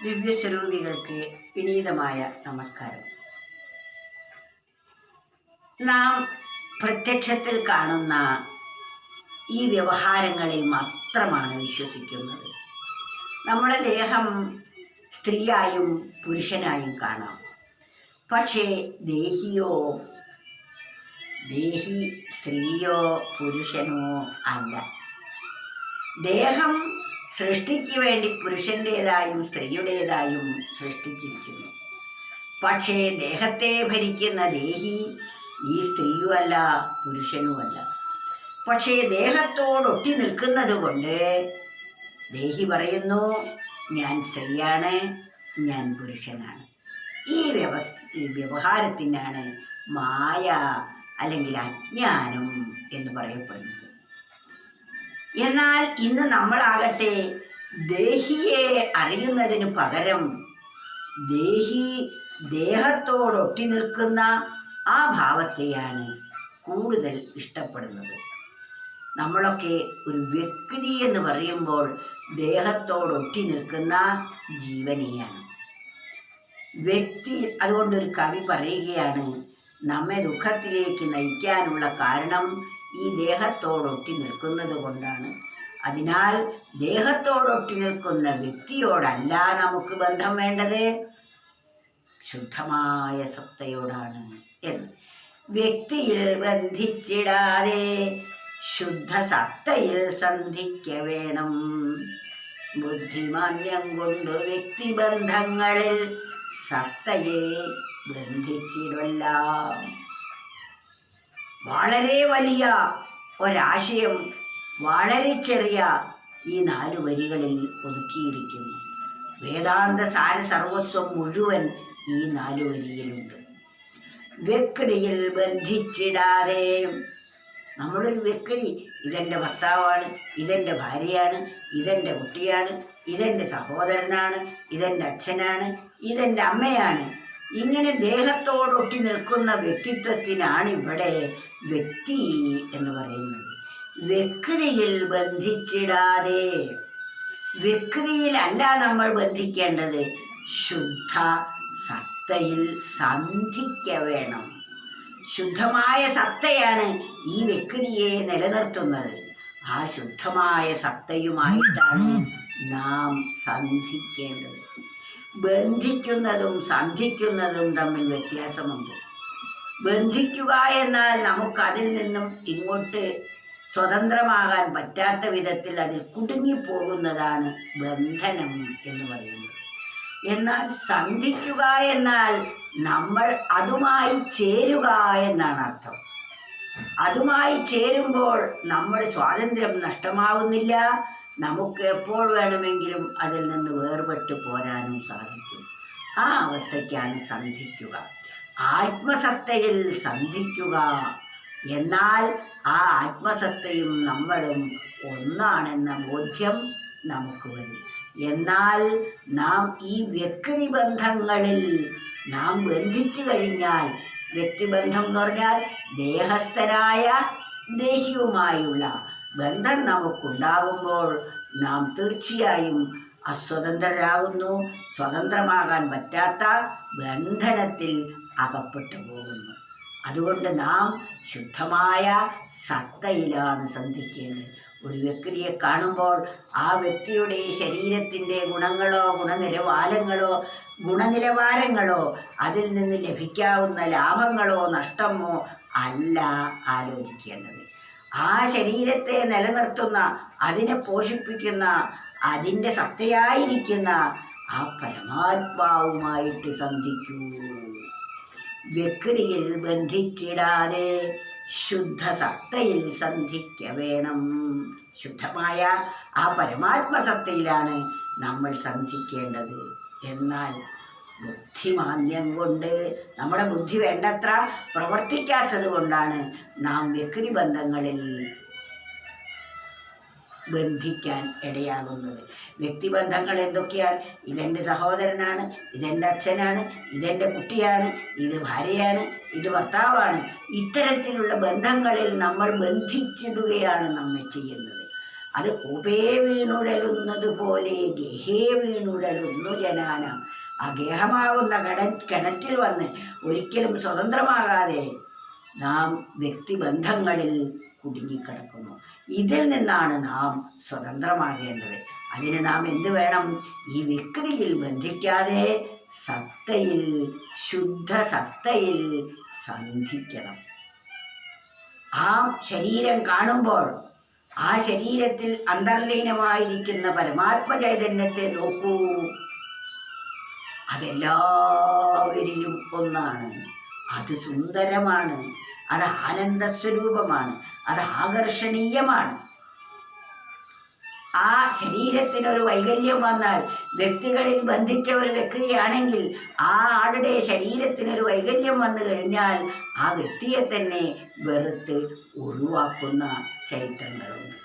ദിവ്യസ്വരൂപികൾക്ക് വിനീതമായ നമസ്കാരം. നാം പ്രത്യക്ഷത്തിൽ കാണുന്ന ഈ വ്യവഹാരങ്ങളിൽ മാത്രമാണ് വിശ്വസിക്കുന്നത്. നമ്മുടെ ദേഹം സ്ത്രീയായും പുരുഷനായും കാണാം. പക്ഷേ ദേഹി സ്ത്രീയോ പുരുഷനോ അല്ല. ദേഹം സൃഷ്ടിക്ക് വേണ്ടി പുരുഷൻ്റേതായും സ്ത്രീയുടേതായും സൃഷ്ടിച്ചിരിക്കുന്നു. പക്ഷേ ദേഹത്തെ ഭരിക്കുന്ന ദേഹി ഈ സ്ത്രീയുമല്ല പുരുഷനുമല്ല. പക്ഷേ ദേഹത്തോടൊട്ടി നിൽക്കുന്നത് കൊണ്ട് ദേഹി പറയുന്നു, ഞാൻ സ്ത്രീയാണ്, ഞാൻ പുരുഷനാണ്. ഈ വ്യവഹാരത്തിനാണ് മായ അല്ലെങ്കിൽ അജ്ഞാനം എന്ന് പറയപ്പെടുന്നത്. എന്നാൽ ഇന്ന് നമ്മളാകട്ടെ ദേഹിയെ അറിയുന്നതിന് പകരം ദേഹത്തോടൊട്ടി നിൽക്കുന്ന ആ ഭാവത്തെയാണ് കൂടുതൽ ഇഷ്ടപ്പെടുന്നത്. നമ്മളൊക്കെ ഒരു വ്യക്തി എന്ന് പറയുമ്പോൾ ദേഹത്തോടൊട്ടി നിൽക്കുന്ന ജീവനെയാണ് വ്യക്തി. അതുകൊണ്ടൊരു കവി പറയുകയാണ്, നമ്മെ ദുഃഖത്തിലേക്ക് നയിക്കാനുള്ള കാരണം ഈ ദേഹത്തോടൊട്ടി നിൽക്കുന്നത് കൊണ്ടാണ്. അതിനാൽ ദേഹത്തോടൊട്ടി നിൽക്കുന്ന വ്യക്തിയോടല്ല നമുക്ക് ബന്ധം വേണ്ടത്, ശുദ്ധമായ സത്തയോടാണ് എന്ന്. വ്യക്തിയിൽ ബന്ധിച്ചിടാതെ ശുദ്ധ സത്തയിൽ സന്ധിക്ക വേണം. ബുദ്ധിമാന്യം കൊണ്ട് വ്യക്തിബന്ധങ്ങളിൽ സത്തയെ ബന്ധിച്ചിടല്ല. വളരെ വലിയ ഒരാശയം വളരെ ചെറിയ ഈ 4 വരികളിൽ ഒതുക്കിയിരിക്കുന്നു. വേദാന്ത സാരസർവസ്വം മുഴുവൻ ഈ 4 വരിയിലുണ്ട്. വ്യക്തിയിൽ ബന്ധിച്ചിടാതെ. നമ്മളൊരു വ്യക്തി, ഇതെൻ്റെ ഭർത്താവാണ്, ഇതെൻ്റെ ഭാര്യയാണ്, ഇതെൻ്റെ കുട്ടിയാണ്, ഇതെൻ്റെ സഹോദരനാണ്, ഇതെൻ്റെ അച്ഛനാണ്, ഇതെൻ്റെ അമ്മയാണ്. ഇങ്ങനെ ദേഹത്തോടൊട്ടി നിൽക്കുന്ന വ്യക്തിത്വത്തിനാണ് ഇവിടെ വ്യക്തി എന്ന് പറയുന്നത്. വ്യക്തിയിൽ ബന്ധിച്ചിടാതെ. വ്യക്തിയിലല്ല നമ്മൾ ബന്ധിക്കേണ്ടത്, ശുദ്ധ സത്തയിൽ സന്ധിക്ക വേണം. ശുദ്ധമായ സത്തയാണ് ഈ വ്യക്തിയെ നിലനിർത്തുന്നത്. ആ ശുദ്ധമായ സത്തയുമായിട്ടാണ് നാം സന്ധിക്കേണ്ടത്. ബന്ധിക്കുന്നതും സന്ധിക്കുന്നതും തമ്മിൽ വ്യത്യാസമുണ്ട്. ബന്ധിക്കുക എന്നാൽ നമുക്കതിൽ നിന്നും ഇങ്ങോട്ട് സ്വതന്ത്രമാകാൻ പറ്റാത്ത വിധത്തിൽ അതിൽ കുടുങ്ങിപ്പോകുന്നതാണ് ബന്ധനം എന്ന് പറയുന്നത്. എന്നാൽ സന്ധിക്കുക എന്നാൽ നമ്മൾ അതുമായി ചേരുക എന്നാണ് അർത്ഥം. അതുമായി ചേരുമ്പോൾ നമ്മുടെ സ്വാതന്ത്ര്യം നഷ്ടമാവുന്നില്ല. നമുക്ക് എപ്പോൾ വേണമെങ്കിലും അതിൽ നിന്ന് വേർപെട്ട് പോരാനും സാധിക്കും. ആ അവസ്ഥയ്ക്കാണ് സന്ധിക്കുക. ആത്മസത്തയിൽ സന്ധിക്കുക എന്നാൽ ആ ആത്മസത്തയും നമ്മളും ഒന്നാണെന്ന ബോധ്യം നമുക്ക് വരും. എന്നാൽ നാം ഈ വ്യക്തിബന്ധങ്ങളിൽ നാം ബന്ധിച്ചു കഴിഞ്ഞാൽ, വ്യക്തിബന്ധം എന്ന് പറഞ്ഞാൽ ദേഹസ്ഥനായ ദേഹിയുമായുള്ള ബന്ധം നമുക്കുണ്ടാകുമ്പോൾ നാം തീർച്ചയായും അസ്വതന്ത്രരാകുന്നു. സ്വതന്ത്രമാകാൻ പറ്റാത്ത ബന്ധനത്തിൽ അകപ്പെട്ടു പോകുന്നു. അതുകൊണ്ട് നാം ശുദ്ധമായ സത്തയിലാണ് സന്ധിക്കേണ്ടത്. ഒരു വ്യക്തിയെ കാണുമ്പോൾ ആ വ്യക്തിയുടെ ശരീരത്തിൻ്റെ ഗുണങ്ങളോ ഗുണനിലവാരങ്ങളോ അതിൽ നിന്ന് ലഭിക്കാവുന്ന ലാഭങ്ങളോ നഷ്ടമോ അല്ല ആലോചിക്കേണ്ടത്. ആ ശരീരത്തെ നിലനിർത്തുന്ന, അതിനെ പോഷിപ്പിക്കുന്ന, അതിൻ്റെ സത്തയായിരിക്കുന്ന ആ പരമാത്മാവുമായിട്ട് സന്ധിക്കൂ. വ്യക്തിയിൽ ബന്ധിച്ചിടാതെ ശുദ്ധ സത്തയിൽ സന്ധിക്ക വേണം. ശുദ്ധമായ ആ പരമാത്മസത്തയിലാണ് നമ്മൾ സന്ധിക്കേണ്ടത്. എന്നാൽ ബുദ്ധിമാന്യം കൊണ്ട്, നമ്മുടെ ബുദ്ധി വേണ്ടത്ര പ്രവർത്തിക്കാത്തത് കൊണ്ടാണ് നാം വ്യക്തിബന്ധങ്ങളിൽ ബന്ധിക്കാൻ ഇടയാകുന്നത്. വ്യക്തിബന്ധങ്ങൾ എന്തൊക്കെയാണ്? ഇതെൻ്റെ സഹോദരനാണ്, ഇതെൻ്റെ അച്ഛനാണ്, ഇതെൻ്റെ കുട്ടിയാണ്, ഇത് ഭാര്യയാണ്, ഇത് ഭർത്താവാണ്. ഇത്തരത്തിലുള്ള ബന്ധങ്ങളിൽ നമ്മൾ ബന്ധിച്ചിടുകയാണ് നമ്മെ ചെയ്യുന്നത്. അത് കൂപേ വീണുഴലുന്നത് പോലെ ഗേഹേ വീണുഴലുന്നു ജനാനം. ആ ഗേഹമാകുന്ന കിണറ്റിൽ വന്ന് ഒരിക്കലും സ്വതന്ത്രമാകാതെ നാം വ്യക്തിബന്ധങ്ങളിൽ കുടുങ്ങിക്കിടക്കുന്നു. ഇതിൽ നിന്നാണ് നാം സ്വതന്ത്രമാകേണ്ടത്. അതിന് നാം എന്ത് വേണം? ഈ വിക്രിയിൽ ബന്ധിക്കാതെ സത്തയിൽ, ശുദ്ധ സത്തയിൽ സന്ധിക്കണം. ആ ശരീരം കാണുമ്പോൾ ആ ശരീരത്തിൽ അന്തർലീനമായിരിക്കുന്ന പരമാത്മ ചൈതന്യത്തെ നോക്കൂ. അതെല്ലാവരിലും ഒന്നാണ്. അത് സുന്ദരമാണ്, അത് ആനന്ദസ്വരൂപമാണ്, അത് ആകർഷണീയമാണ്. ആ ശരീരത്തിനൊരു വൈകല്യം വന്നാൽ, വ്യക്തികളിൽ ബന്ധിച്ച ഒരു വ്യക്തിയാണെങ്കിൽ ആ ആളുടെ ശരീരത്തിനൊരു വൈകല്യം വന്നു കഴിഞ്ഞാൽ ആ വ്യക്തിയെ തന്നെ വെറുത്ത് ഒഴിവാക്കുന്ന ചരിത്രങ്ങളുണ്ട്.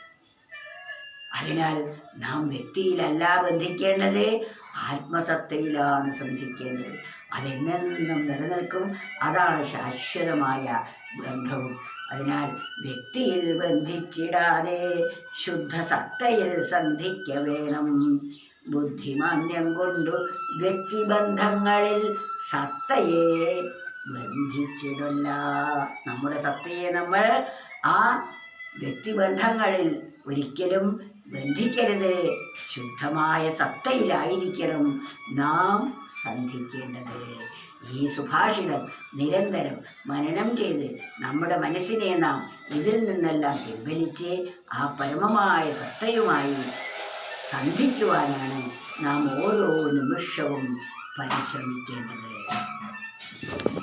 അതിനാൽ നാം വ്യക്തിയിലല്ല ബന്ധിക്കേണ്ടത്, ആത്മസത്തയിലാണ് സന്ധിക്കേണ്ടത്. അതെന്നെന്നും നിലനിൽക്കും. അതാണ് ശാശ്വതമായ ബന്ധവും. അതിനാൽ വ്യക്തിയിൽ ബന്ധിച്ചിടാതെ ശുദ്ധസത്തയിൽ സന്ധിക്ക വേണം. ബുദ്ധിമാന്യം കൊണ്ടു വ്യക്തിബന്ധങ്ങളിൽ സത്തയെ ബന്ധിച്ചിടല്ല. നമ്മുടെ സത്തയെ നമ്മൾ ആ വ്യക്തിബന്ധങ്ങളിൽ ഒരിക്കലും ബന്ധിക്കരുത്. ശുദ്ധമായ സത്തയിലായിരിക്കണം നാം സന്ധിക്കേണ്ടത്. ഈ സുഭാഷിതം നിരന്തരം മനനം ചെയ്ത് നമ്മുടെ മനസ്സിനെ നാം ഇതിൽ നിന്നെല്ലാം പിൻവലിച്ച് ആ പരമമായ സത്തയുമായി സന്ധിക്കുവാനാണ് നാം ഓരോ നിമിഷവും പരിശ്രമിക്കേണ്ടത്.